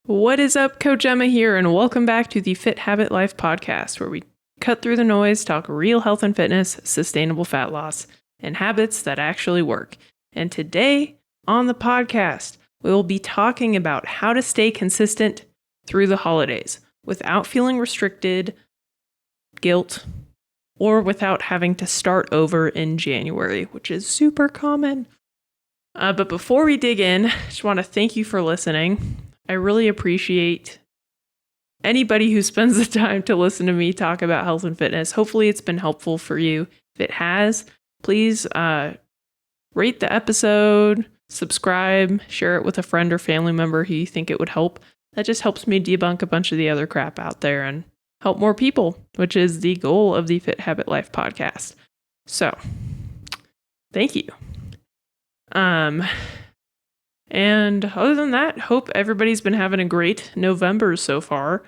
What is up, Coach Emma here, and welcome back to the Fit Habit Life podcast, where we cut through the noise, talk real health and fitness, sustainable fat loss, and habits that actually work. And today on the podcast, we will be talking about how to stay consistent through the holidays without feeling restricted, guilt, or without having to start over in January, which is super common. But before we dig in, I just want to thank you for listening. I really appreciate anybody who spends the time to listen to me talk about health and fitness. Hopefully it's been helpful for you. If it has, please rate the episode, subscribe, share it with a friend or family member who you think it would help. That just helps me debunk a bunch of the other crap out there and help more people, which is the goal of the Fit Habit Life podcast. So, thank you. And other than that, hope everybody's been having a great November so far.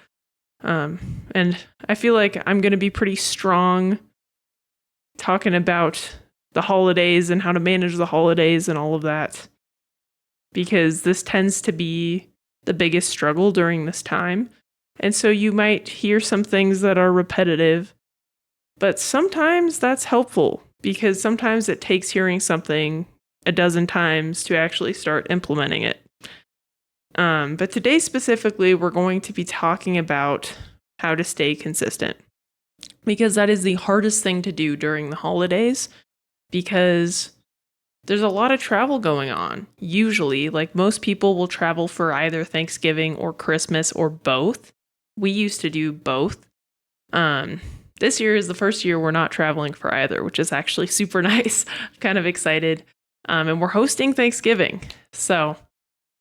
And I feel like I'm going to be pretty strong talking about the holidays and how to manage the holidays and all of that, because this tends to be the biggest struggle during this time. And so you might hear some things that are repetitive, but sometimes that's helpful because sometimes it takes hearing something a dozen times to actually start implementing it. But today specifically, we're going to be talking about how to stay consistent, because that is the hardest thing to do during the holidays, because there's a lot of travel going on. Usually, like most people will travel for either Thanksgiving or Christmas or both. We used to do both. This year is the first year we're not traveling for either, which is actually super nice. I'm kind of excited. And we're hosting Thanksgiving, so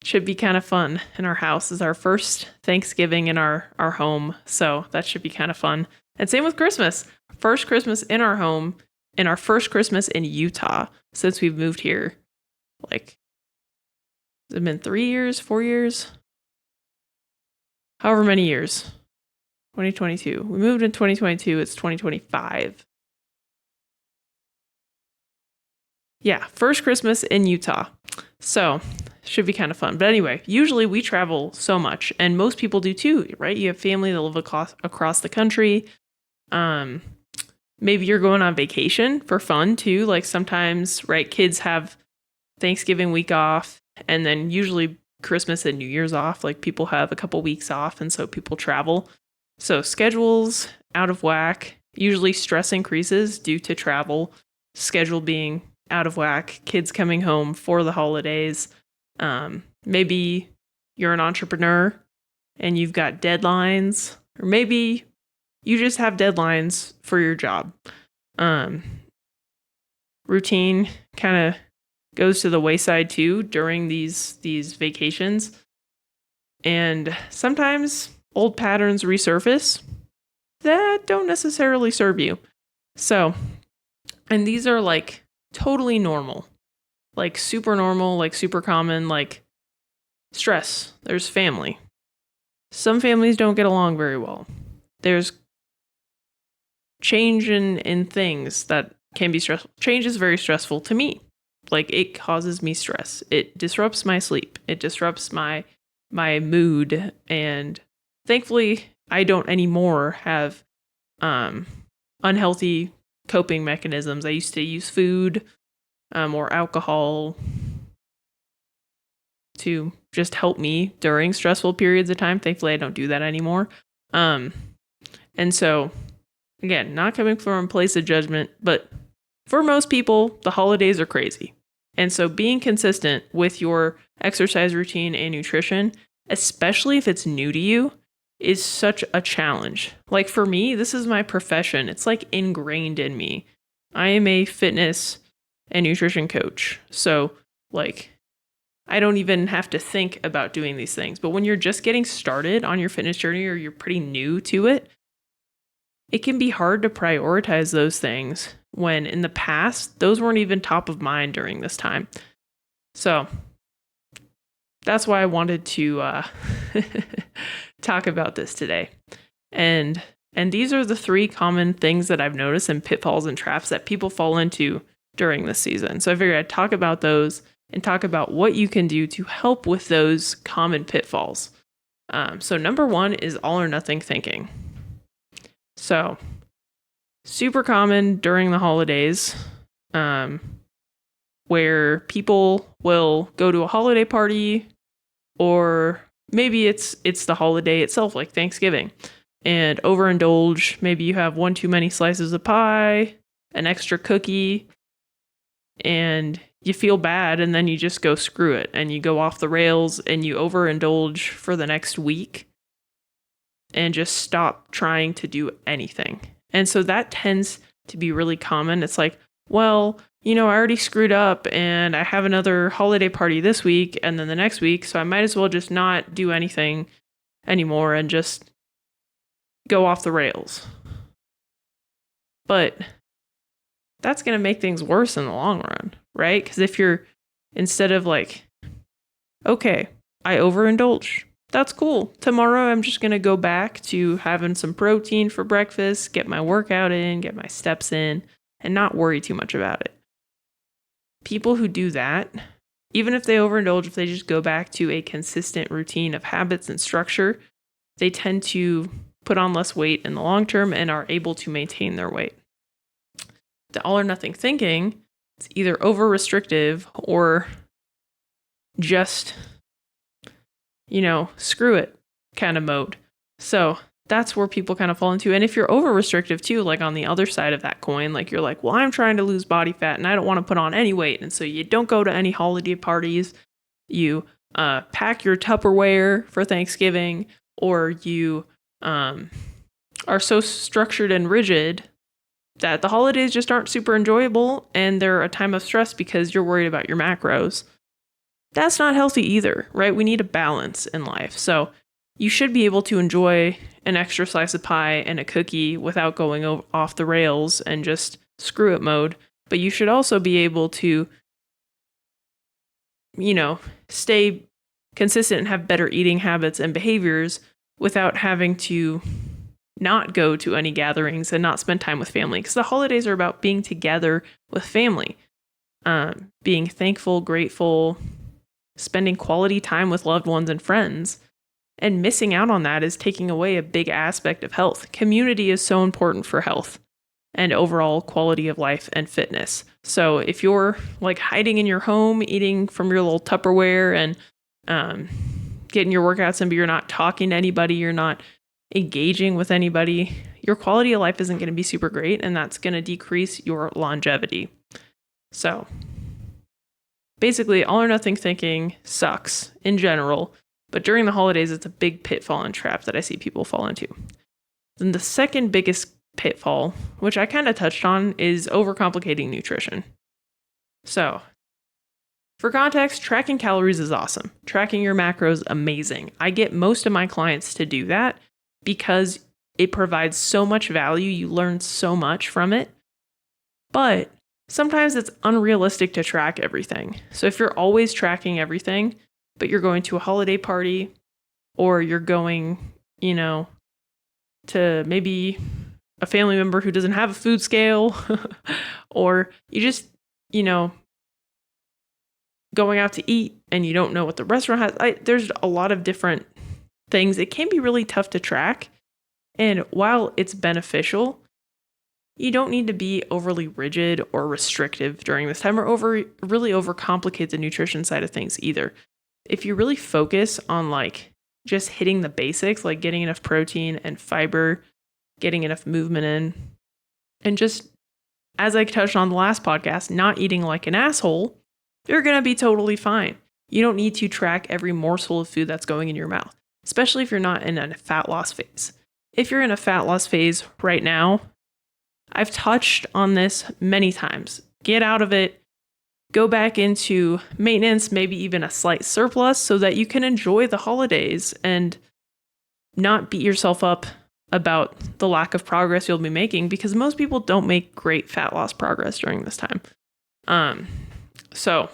it should be kind of fun. In our house is our first Thanksgiving in our home, so that should be kind of fun. And same with Christmas. First Christmas in our home, and our first Christmas in Utah since we've moved here. Like, has it been 3 years, 4 years? However many years. 2022. We moved in 2022, it's 2025. Yeah, first Christmas in Utah. So, should be kind of fun. But anyway, usually we travel so much, and most people do too, right? You have family that live across the country. Maybe you're going on vacation for fun too. Like sometimes, right, kids have Thanksgiving week off, and then usually Christmas and New Year's off. Like people have a couple weeks off, and so people travel. So schedules out of whack. Usually stress increases due to travel. Schedule being out of whack, kids coming home for the holidays. Maybe you're an entrepreneur and you've got deadlines, or maybe you just have deadlines for your job. Routine kind of goes to the wayside too during these vacations. And sometimes old patterns resurface that don't necessarily serve you. So, and these are like totally normal, like super normal, like super common, like stress. There's family. Some families don't get along very well. There's change in things that can be stressful. Change is very stressful to me. Like it causes me stress. It disrupts my sleep. It disrupts my mood. And thankfully, I don't anymore have unhealthy coping mechanisms. I used to use food or alcohol to just help me during stressful periods of time. Thankfully, I don't do that anymore. And so, again, not coming from a place of judgment, but for most people, the holidays are crazy. And so being consistent with your exercise routine and nutrition, especially if it's new to you, is such a challenge. Like for me, this is my profession. It's like ingrained in me. I am a fitness and nutrition coach. So like, I don't even have to think about doing these things. But when you're just getting started on your fitness journey or you're pretty new to it, it can be hard to prioritize those things when in the past, those weren't even top of mind during this time. So that's why I wanted to talk about this today. And these are the 3 common things that I've noticed and pitfalls and traps that people fall into during this season. So I figured I'd talk about those and talk about what you can do to help with those common pitfalls. So number one is all or nothing thinking. So super common during the holidays, where people will go to a holiday party, or maybe it's the holiday itself, like Thanksgiving, and overindulge. Maybe you have one too many slices of pie, an extra cookie, and you feel bad, and then you just go screw it, and you go off the rails, and you overindulge for the next week, and just stop trying to do anything. And so that tends to be really common. It's like, well, I already screwed up, and I have another holiday party this week and then the next week, so I might as well just not do anything anymore and just go off the rails. But that's going to make things worse in the long run, right? Because if you're, instead of like, okay, I overindulged, that's cool. Tomorrow I'm just going to go back to having some protein for breakfast, get my workout in, get my steps in, and not worry too much about it. People who do that, even if they overindulge, if they just go back to a consistent routine of habits and structure, they tend to put on less weight in the long term and are able to maintain their weight. The all or nothing thinking, it's either over restrictive or just, screw it kind of mode. So that's where people kind of fall into. And if you're over restrictive too, like on the other side of that coin, like you're like, well, I'm trying to lose body fat and I don't want to put on any weight. And so you don't go to any holiday parties. You pack your Tupperware for Thanksgiving, or you are so structured and rigid that the holidays just aren't super enjoyable and they're a time of stress because you're worried about your macros. That's not healthy either, right? We need a balance in life. So you should be able to enjoy an extra slice of pie and a cookie without going off the rails and just screw it mode. But you should also be able to, stay consistent and have better eating habits and behaviors without having to not go to any gatherings and not spend time with family. Because the holidays are about being together with family, being thankful, grateful, spending quality time with loved ones and friends. And missing out on that is taking away a big aspect of health. Community is so important for health and overall quality of life and fitness. So if you're like hiding in your home, eating from your little Tupperware and getting your workouts in, but you're not talking to anybody, you're not engaging with anybody, your quality of life isn't going to be super great, and that's going to decrease your longevity. So basically, all or nothing thinking sucks in general. But during the holidays, it's a big pitfall and trap that I see people fall into. Then the second biggest pitfall, which I kind of touched on, is overcomplicating nutrition. So, for context, tracking calories is awesome. Tracking your macros, amazing. I get most of my clients to do that because it provides so much value. You learn so much from it. But sometimes it's unrealistic to track everything. So if you're always tracking everything, but you're going to a holiday party, or you're going, to maybe a family member who doesn't have a food scale, or you just, going out to eat and you don't know what the restaurant has. There's a lot of different things. It can be really tough to track. And while it's beneficial, you don't need to be overly rigid or restrictive during this time, or really overcomplicate the nutrition side of things either. If you really focus on like just hitting the basics, like getting enough protein and fiber, getting enough movement in, and just, as I touched on the last podcast, not eating like an asshole, you're going to be totally fine. You don't need to track every morsel of food that's going in your mouth, especially if you're not in a fat loss phase. If you're in a fat loss phase right now, I've touched on this many times. Get out of it. Go back into maintenance, maybe even a slight surplus, so that you can enjoy the holidays and not beat yourself up about the lack of progress you'll be making, because most people don't make great fat loss progress during this time. So,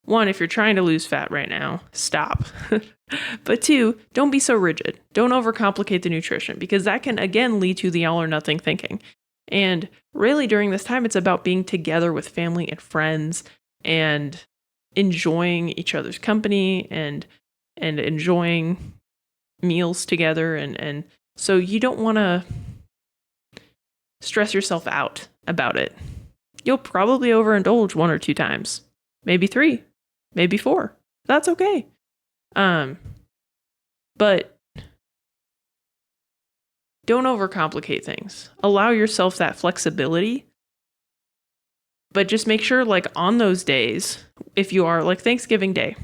one, if you're trying to lose fat right now, stop. But two, don't be so rigid. Don't overcomplicate the nutrition, because that can, again, lead to the all or nothing thinking. And really during this time, it's about being together with family and friends and enjoying each other's company and enjoying meals together. And so you don't want to stress yourself out about it. You'll probably overindulge 1 or 2 times, maybe 3, maybe 4. That's okay. But don't overcomplicate things. Allow yourself that flexibility. But just make sure, like, on those days, if you are like Thanksgiving Day,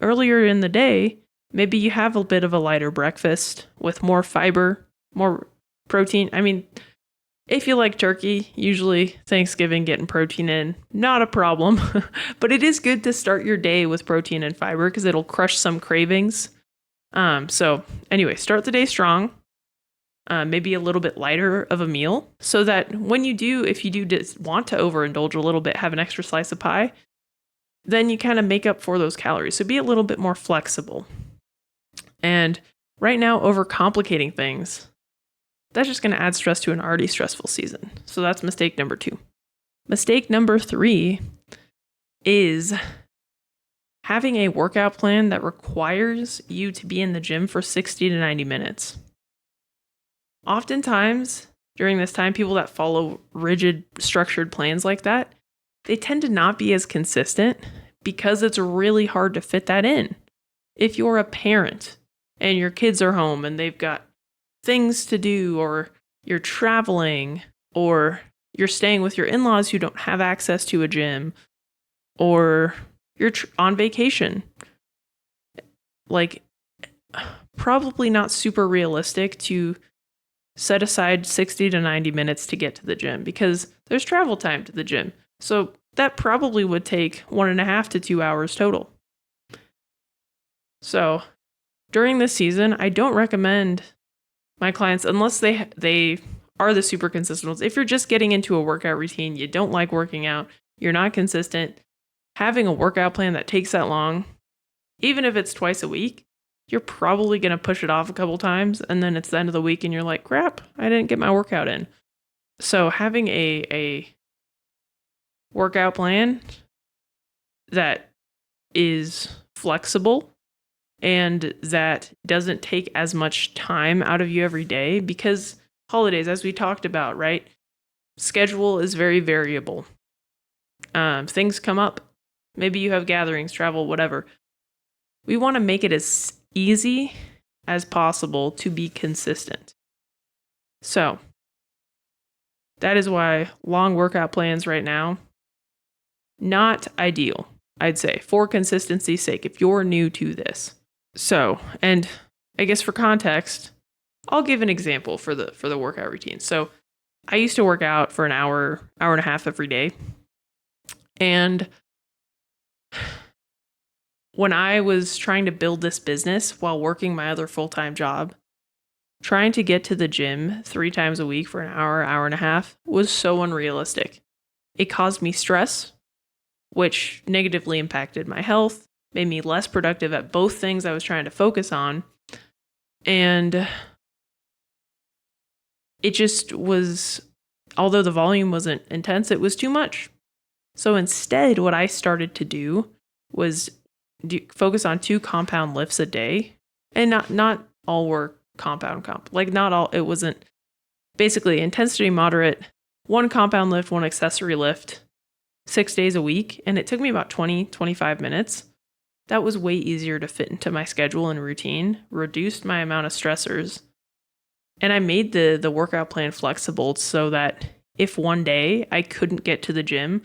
earlier in the day, maybe you have a bit of a lighter breakfast with more fiber, more protein. I mean, if you like turkey, usually Thanksgiving getting protein in, not a problem. But it is good to start your day with protein and fiber because it'll crush some cravings. So anyway, start the day strong. Maybe a little bit lighter of a meal so that when you do, if you do want to overindulge a little bit, have an extra slice of pie, then you kind of make up for those calories. So be a little bit more flexible. And right now, overcomplicating things, that's just going to add stress to an already stressful season. So that's mistake number 2. Mistake number 3 is having a workout plan that requires you to be in the gym for 60 to 90 minutes. Oftentimes, during this time, people that follow rigid, structured plans like that, they tend to not be as consistent because it's really hard to fit that in. If you're a parent and your kids are home and they've got things to do, or you're traveling, or you're staying with your in-laws who don't have access to a gym, or you're on vacation, like, probably not super realistic to set aside 60 to 90 minutes to get to the gym because there's travel time to the gym. So that probably would take 1.5 to 2 hours total. So during this season, I don't recommend my clients, unless they are the super consistent ones. If you're just getting into a workout routine, you don't like working out, you're not consistent, having a workout plan that takes that long, even if it's twice a week, you're probably going to push it off a couple times, and then it's the end of the week and you're like, crap, I didn't get my workout in. So having a workout plan that is flexible and that doesn't take as much time out of you every day, because holidays, as we talked about, right? Schedule is very variable. Things come up. Maybe you have gatherings, travel, whatever. We want to make it as easy as possible to be consistent. So that is why long workout plans right now, not ideal, I'd say, for consistency's sake, if you're new to this. So, and I guess for context, I'll give an example for the workout routine. So I used to work out for an hour and a half every day. And when I was trying to build this business while working my other full-time job, trying to get to the gym 3 times a week for an hour and a half was so unrealistic. It caused me stress, which negatively impacted my health, made me less productive at both things I was trying to focus on. And it just was, although the volume wasn't intense, it was too much. So instead, what I started to do was focus on 2 compound lifts a day, and not all were compound, like not all, it wasn't, basically intensity moderate, 1 compound lift, 1 accessory lift, 6 days a week. And it took me about 20-25 minutes. That was way easier to fit into my schedule and routine, reduced my amount of stressors. And I made the workout plan flexible so that if one day I couldn't get to the gym,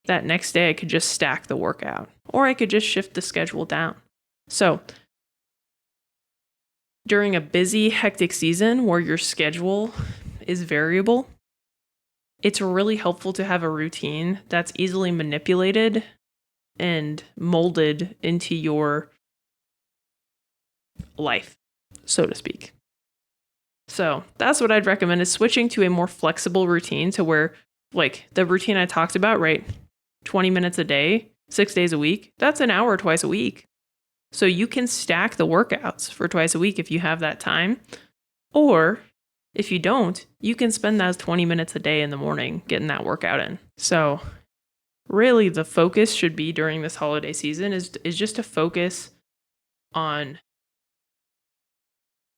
that next day I could just stack the workout, or I could just shift the schedule down. So during a busy, hectic season where your schedule is variable, it's really helpful to have a routine that's easily manipulated and molded into your life, so to speak. So that's what I'd recommend, is switching to a more flexible routine to where, like the routine I talked about, right? 20 minutes a day, 6 days a week, that's an hour twice a week. So you can stack the workouts for twice a week if you have that time. Or if you don't, you can spend those 20 minutes a day in the morning getting that workout in. So really the focus should be during this holiday season is just to focus on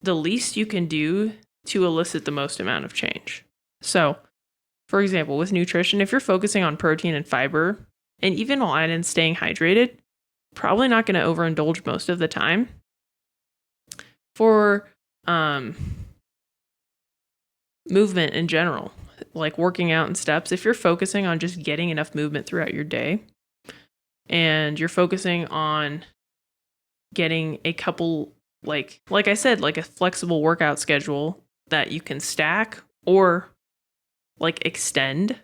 the least you can do to elicit the most amount of change. So, for example, with nutrition, if you're focusing on protein and fiber, and even while in staying hydrated, probably not going to overindulge most of the time. For movement in general, like working out and steps, if you're focusing on just getting enough movement throughout your day, and you're focusing on getting a couple, like I said, like a flexible workout schedule that you can stack or like extend,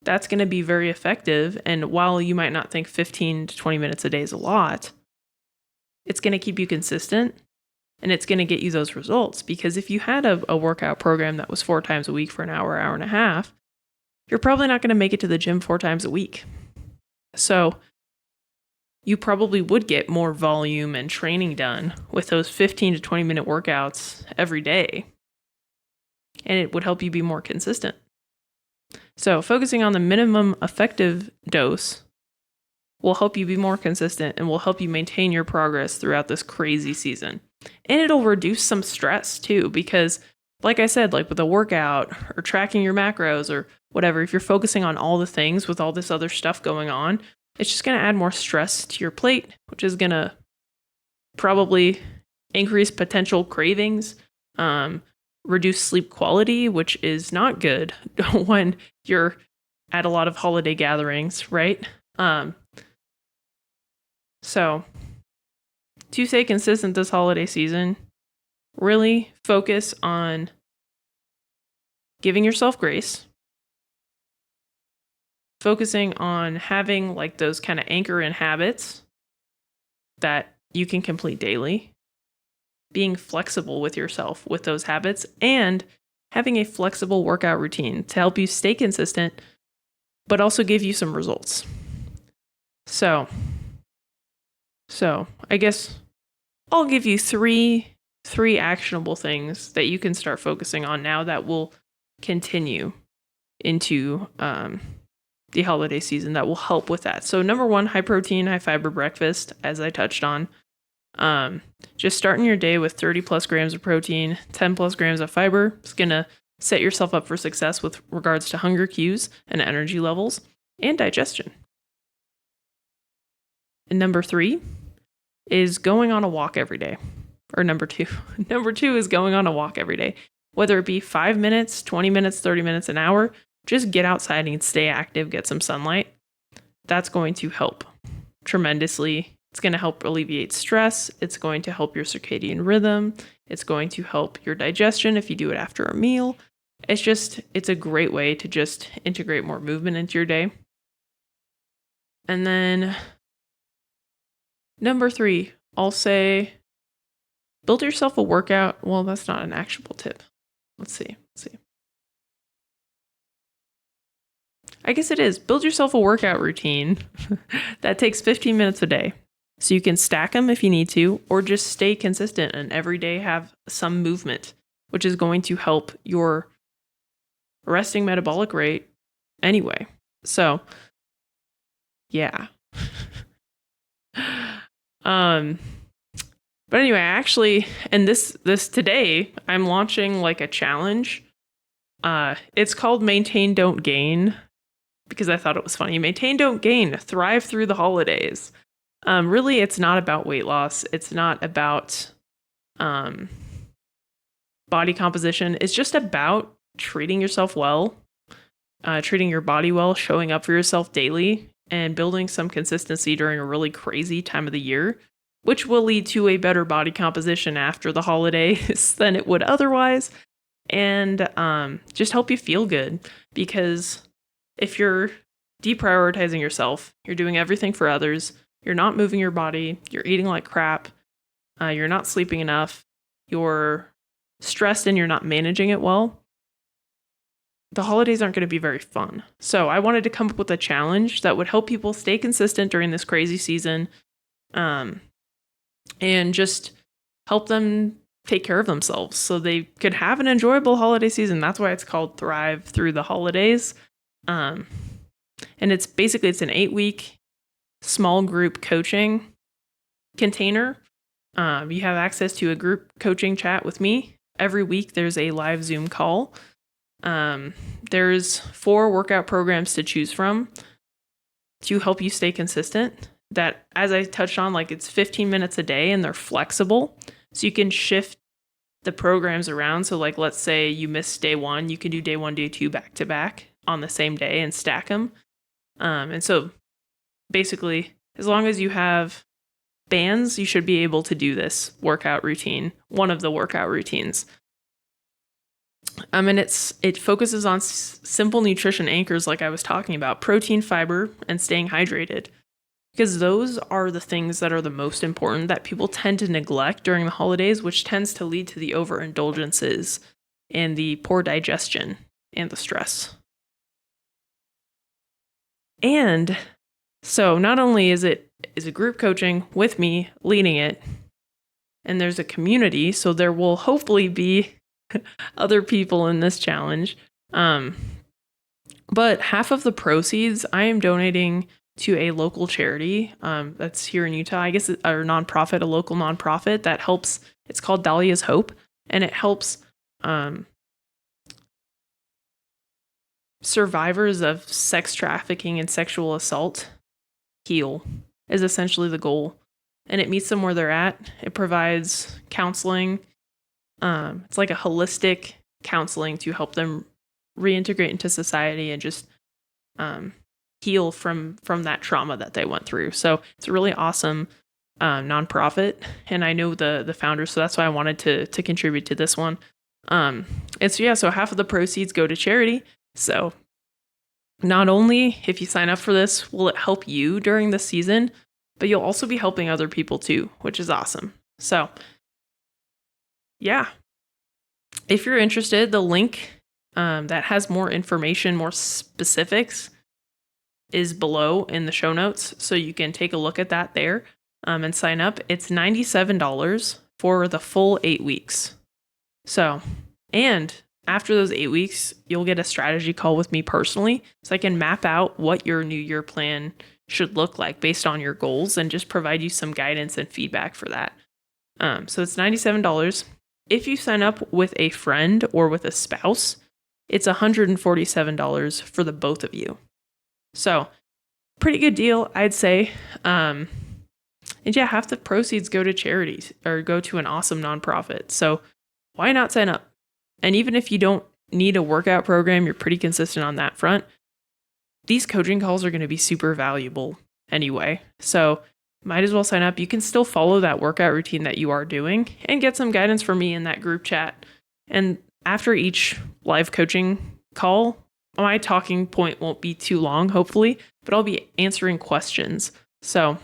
that's going to be very effective. And while you might not think 15 to 20 minutes a day is a lot, it's going to keep you consistent and it's going to get you those results. Because if you had a workout program that was 4 times a week for an hour, hour and a half, you're probably not going to make it to the gym 4 times a week. So you probably would get more volume and training done with those 15 to 20 minute workouts every day. And it would help you be more consistent. So focusing on the minimum effective dose will help you be more consistent and will help you maintain your progress throughout this crazy season. And it'll reduce some stress too, because like I said, like with a workout or tracking your macros or whatever, if you're focusing on all the things with all this other stuff going on, it's just going to add more stress to your plate, which is going to probably increase potential cravings, reduce sleep quality, which is not good when you're at a lot of holiday gatherings, right? So to stay consistent this holiday season, really focus on giving yourself grace, focusing on having like those kind of anchor in habits that you can complete daily, being flexible with yourself with those habits, and having a flexible workout routine to help you stay consistent, but also give you some results. So I guess I'll give you three actionable things that you can start focusing on now that will continue into the holiday season that will help with that. So number 1, high protein, high fiber breakfast, as I touched on. Just starting your day with 30 plus grams of protein, 10 plus grams of fiber is going to set yourself up for success with regards to hunger cues and energy levels and digestion. And number 3 is going on a walk every day. Or number 2. Number 2 is going on a walk every day. Whether it be 5 minutes, 20 minutes, 30 minutes, an hour, just get outside and stay active, get some sunlight. That's going to help tremendously. It's going to help alleviate stress. It's going to help your circadian rhythm. It's going to help your digestion if you do it after a meal. It's a great way to just integrate more movement into your day. And then number 3, I'll say build yourself a workout. Well, that's not an actionable tip. Let's see. I guess it is. Build yourself a workout routine that takes 15 minutes a day. So you can stack them if you need to, or just stay consistent and every day have some movement, which is going to help your resting metabolic rate anyway. So, yeah. But anyway, actually, and this today, I'm launching like a challenge. It's called Maintain Don't Gain, because I thought it was funny. Maintain Don't Gain, thrive through the holidays. Really, it's not about weight loss. It's not about body composition. It's just about treating yourself well, treating your body well, showing up for yourself daily, and building some consistency during a really crazy time of the year, which will lead to a better body composition after the holidays than it would otherwise, and just help you feel good. Because if you're deprioritizing yourself, you're doing everything for others, you're not moving your body, you're eating like crap, you're not sleeping enough, you're stressed and you're not managing it well, the holidays aren't going to be very fun. So I wanted to come up with a challenge that would help people stay consistent during this crazy season, and just help them take care of themselves so they could have an enjoyable holiday season. That's why it's called Thrive Through the Holidays. And it's an 8-week small group coaching container You have access to a group coaching chat with me. Every week there's a live Zoom call. There's 4 workout programs to choose from to help you stay consistent. That, as I touched on, like it's 15 minutes a day and they're flexible. So you can shift the programs around. So like, let's say you missed day 1, you can do day 1, day 2 back to back on the same day and stack them. And so basically, as long as you have bands, you should be able to do this workout routine, one of the workout routines. And it focuses on simple nutrition anchors like I was talking about, protein, fiber, and staying hydrated. Because those are the things that are the most important that people tend to neglect during the holidays, which tends to lead to the overindulgences and the poor digestion and the stress. And so not only is it a group coaching with me leading it, and there's a community, so there will hopefully be other people in this challenge. But half of the proceeds I am donating to a local charity that's here in Utah, I guess, a local nonprofit that helps. It's called Dahlia's Hope, and it helps survivors of sex trafficking and sexual assault heal, is essentially the goal. And it meets them where they're at. It provides counseling. It's like a holistic counseling to help them reintegrate into society and just heal from that trauma that they went through. So it's a really awesome nonprofit, and I know the founder, so that's why I wanted to contribute to this one. So half of the proceeds go to charity. So not only, if you sign up for this, will it help you during the season, but you'll also be helping other people too, which is awesome. So yeah, if you're interested, the link that has more information, more specifics, is below in the show notes. So you can take a look at that there and sign up. It's $97 for the full 8 weeks. So, and after those 8 weeks, you'll get a strategy call with me personally, so I can map out what your New Year plan should look like based on your goals and just provide you some guidance and feedback for that. So it's $97. If you sign up with a friend or with a spouse, it's $147 for the both of you. So pretty good deal, I'd say. And yeah, half the proceeds go to charities or go to an awesome nonprofit. So why not sign up? And even if you don't need a workout program, you're pretty consistent on that front, these coaching calls are going to be super valuable anyway. So might as well sign up. You can still follow that workout routine that you are doing and get some guidance from me in that group chat. And after each live coaching call, my talking point won't be too long, hopefully, but I'll be answering questions. So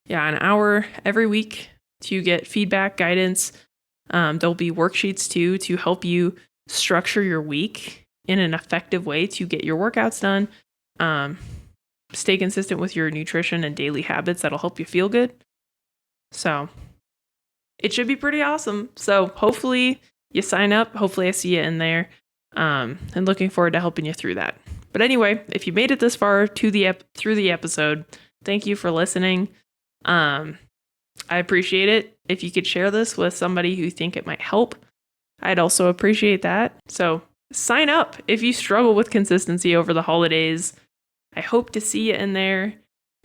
yeah, an hour every week to get feedback, guidance. There'll be worksheets too to help you structure your week in an effective way to get your workouts done. Stay consistent with your nutrition and daily habits that'll help you feel good. So it should be pretty awesome. So hopefully you sign up. Hopefully I see you in there. And looking forward to helping you through that. But anyway, if you made it this far through the episode, thank you for listening. I appreciate it. If you could share this with somebody who you think it might help, I'd also appreciate that. So sign up if you struggle with consistency over the holidays. I hope to see you in there,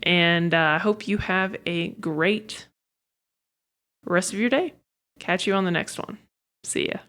and I hope you have a great rest of your day. Catch you on the next one. See ya.